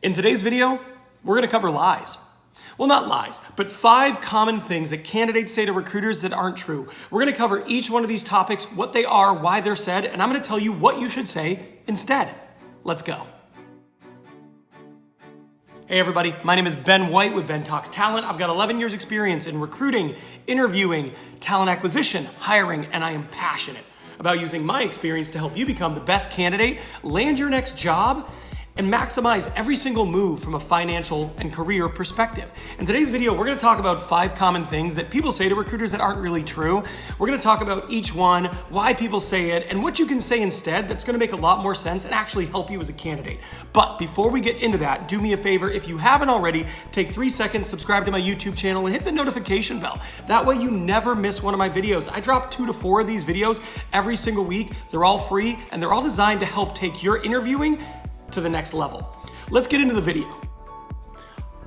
In today's video, we're gonna cover lies. Well, not lies, but 5 common things that candidates say to recruiters that aren't true. We're gonna cover each one of these topics, what they are, why they're said, and I'm gonna tell you what you should say instead. Let's go. Hey everybody, my name is Ben White with Ben Talks Talent. I've got 11 years experience in recruiting, interviewing, talent acquisition, hiring, and I am passionate about using my experience to help you become the best candidate, land your next job, and maximize every single move from a financial and career perspective. In today's video, we're gonna talk about 5 common things that people say to recruiters that aren't really true. We're gonna talk about each one, why people say it, and what you can say instead that's gonna make a lot more sense and actually help you as a candidate. But before we get into that, do me a favor, if you haven't already, take 3 seconds, subscribe to my YouTube channel, and hit the notification bell. That way you never miss one of my videos. I drop 2 to 4 of these videos every single week. They're all free, and they're all designed to help take your interviewing to the next level. Let's get into the video.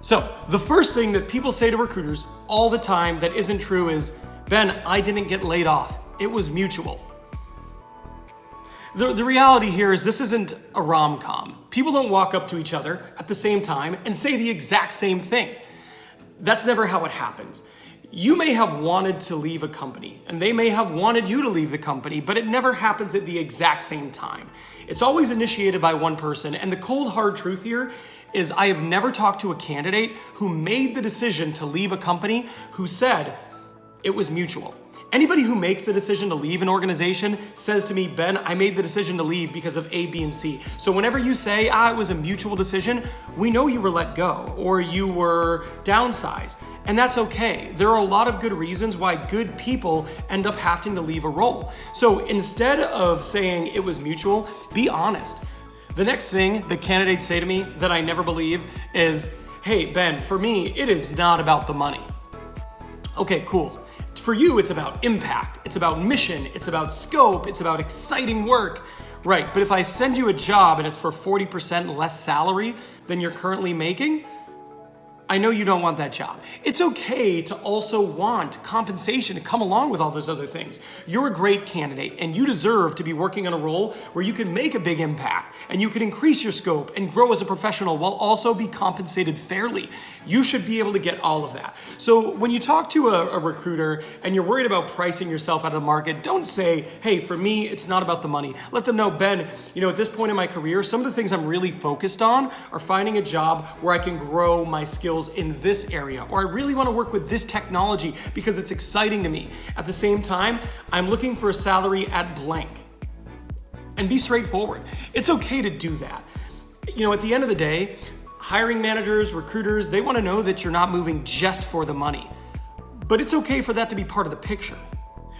So, the first thing that people say to recruiters all the time that isn't true is, Ben, I didn't get laid off. It was mutual. The reality here is this isn't a rom-com. People don't walk up to each other at the same time and say the exact same thing. That's never how it happens. You may have wanted to leave a company, and they may have wanted you to leave the company, but it never happens at the exact same time. It's always initiated by one person, and the cold hard truth here is I have never talked to a candidate who made the decision to leave a company who said it was mutual. Anybody who makes the decision to leave an organization says to me, Ben, I made the decision to leave because of A, B, and C. So whenever you say, it was a mutual decision, we know you were let go or you were downsized. And that's okay. There are a lot of good reasons why good people end up having to leave a role. So instead of saying it was mutual, be honest. The next thing the candidates say to me that I never believe is, hey, Ben, for me, it is not about the money. Okay, cool. For you, it's about impact, it's about mission, it's about scope, it's about exciting work. Right, but if I send you a job and it's for 40% less salary than you're currently making, I know you don't want that job. It's okay to also want compensation to come along with all those other things. You're a great candidate and you deserve to be working on a role where you can make a big impact and you can increase your scope and grow as a professional while also be compensated fairly. You should be able to get all of that. So when you talk to a recruiter and you're worried about pricing yourself out of the market, don't say, hey, for me, it's not about the money. Let them know, Ben, at this point in my career, some of the things I'm really focused on are finding a job where I can grow my skills in this area, or I really want to work with this technology because it's exciting to me. At the same time, I'm looking for a salary at blank. And be straightforward. It's okay to do that. At the end of the day, hiring managers, recruiters, they want to know that you're not moving just for the money. But it's okay for that to be part of the picture.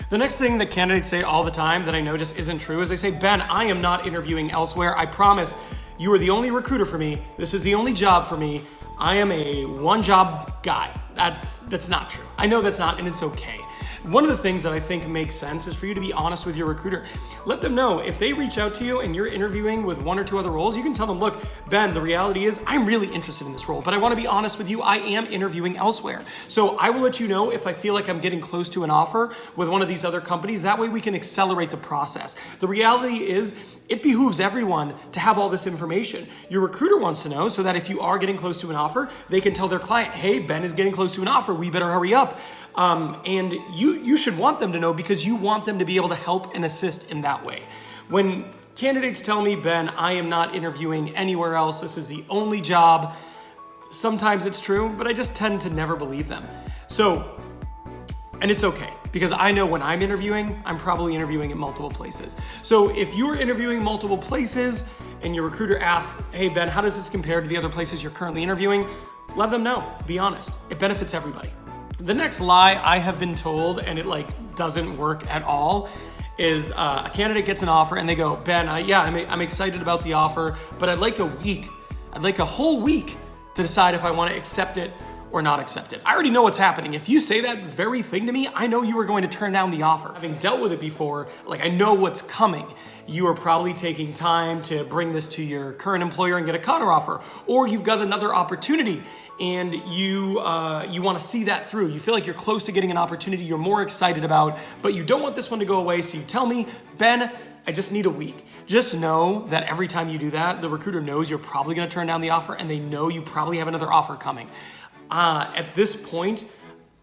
The next thing that candidates say all the time that I know just isn't true is they say, Ben, I am not interviewing elsewhere. I promise you are the only recruiter for me. This is the only job for me. I am a one-job guy. That's not true. I know that's not, and it's okay. One of the things that I think makes sense is for you to be honest with your recruiter. Let them know if they reach out to you and you're interviewing with 1 or 2 other roles, you can tell them, look, Ben, the reality is I'm really interested in this role, but I want to be honest with you, I am interviewing elsewhere. So I will let you know if I feel like I'm getting close to an offer with one of these other companies. That way we can accelerate the process. The reality is it behooves everyone to have all this information. Your recruiter wants to know so that if you are getting close to an offer, they can tell their client, hey, Ben is getting close to an offer, we better hurry up. And you should want them to know because you want them to be able to help and assist in that way. When candidates tell me, Ben, I am not interviewing anywhere else, this is the only job, sometimes it's true, but I just tend to never believe them. And it's okay, because I know when I'm interviewing, I'm probably interviewing at multiple places. So if you're interviewing multiple places and your recruiter asks, hey Ben, how does this compare to the other places you're currently interviewing? Let them know, be honest. It benefits everybody. The next lie I have been told, and it doesn't work at all, is a candidate gets an offer and they go, Ben, I'm excited about the offer, but I'd like a week. I'd like a whole week to decide if I want to accept it or not accept it. I already know what's happening. If you say that very thing to me, I know you are going to turn down the offer. Having dealt with it before, I know what's coming. You are probably taking time to bring this to your current employer and get a counteroffer, or you've got another opportunity and you want to see that through. You feel like you're close to getting an opportunity you're more excited about, but you don't want this one to go away. So you tell me, Ben, I just need a week. Just know that every time you do that, the recruiter knows you're probably gonna turn down the offer and they know you probably have another offer coming. At this point,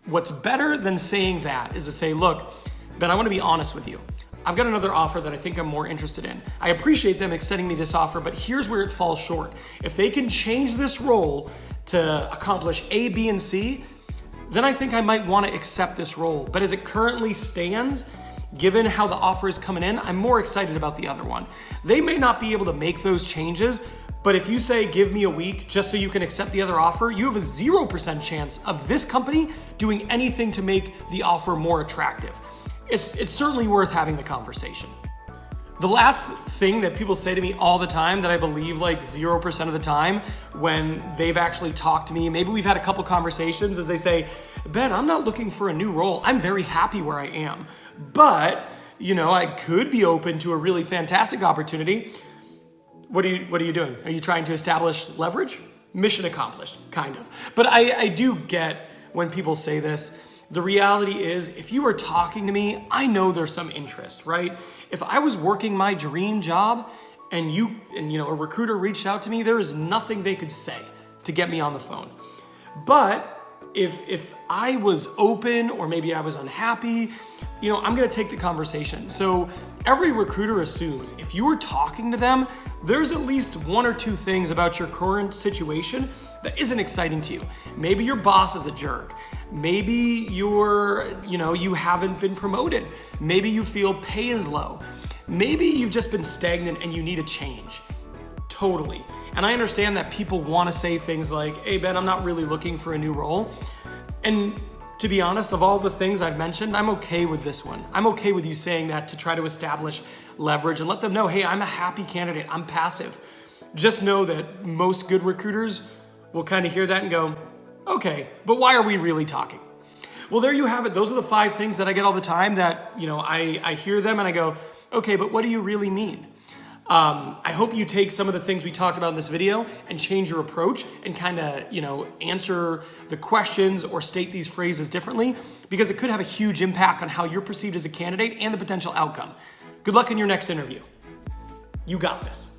what's better than saying that is to say, look, Ben, I wanna be honest with you. I've got another offer that I think I'm more interested in. I appreciate them extending me this offer, but here's where it falls short. If they can change this role to accomplish A, B, and C, then I think I might wanna accept this role. But as it currently stands, given how the offer is coming in, I'm more excited about the other one. They may not be able to make those changes, but if you say, give me a week just so you can accept the other offer, you have a 0% chance of this company doing anything to make the offer more attractive. It's certainly worth having the conversation. The last thing that people say to me all the time that I believe like 0% of the time when they've actually talked to me, maybe we've had a couple conversations, is they say, Ben, I'm not looking for a new role. I'm very happy where I am. But, I could be open to a really fantastic opportunity. What are you doing? Are you trying to establish leverage? Mission accomplished, kind of. But I do get when people say this. The reality is, if you are talking to me, I know there's some interest, right? If I was working my dream job and a recruiter reached out to me, there is nothing they could say to get me on the phone. But if I was open or maybe I was unhappy, I'm gonna take the conversation. So every recruiter assumes if you are talking to them, there's at least one or two things about your current situation that isn't exciting to you. Maybe your boss is a jerk. Maybe you haven't been promoted. Maybe you feel pay is low. Maybe you've just been stagnant and you need a change. Totally. And I understand that people want to say things like, hey Ben, I'm not really looking for a new role. And to be honest, of all the things I've mentioned, I'm okay with this one. I'm okay with you saying that to try to establish leverage and let them know, hey, I'm a happy candidate, I'm passive. Just know that most good recruiters will kind of hear that and go, okay, but why are we really talking? Well, there you have it. Those are the 5 things that I get all the time that, I hear them and I go, okay, but what do you really mean? I hope you take some of the things we talked about in this video and change your approach and kind of, answer the questions or state these phrases differently, because it could have a huge impact on how you're perceived as a candidate and the potential outcome. Good luck in your next interview. You got this.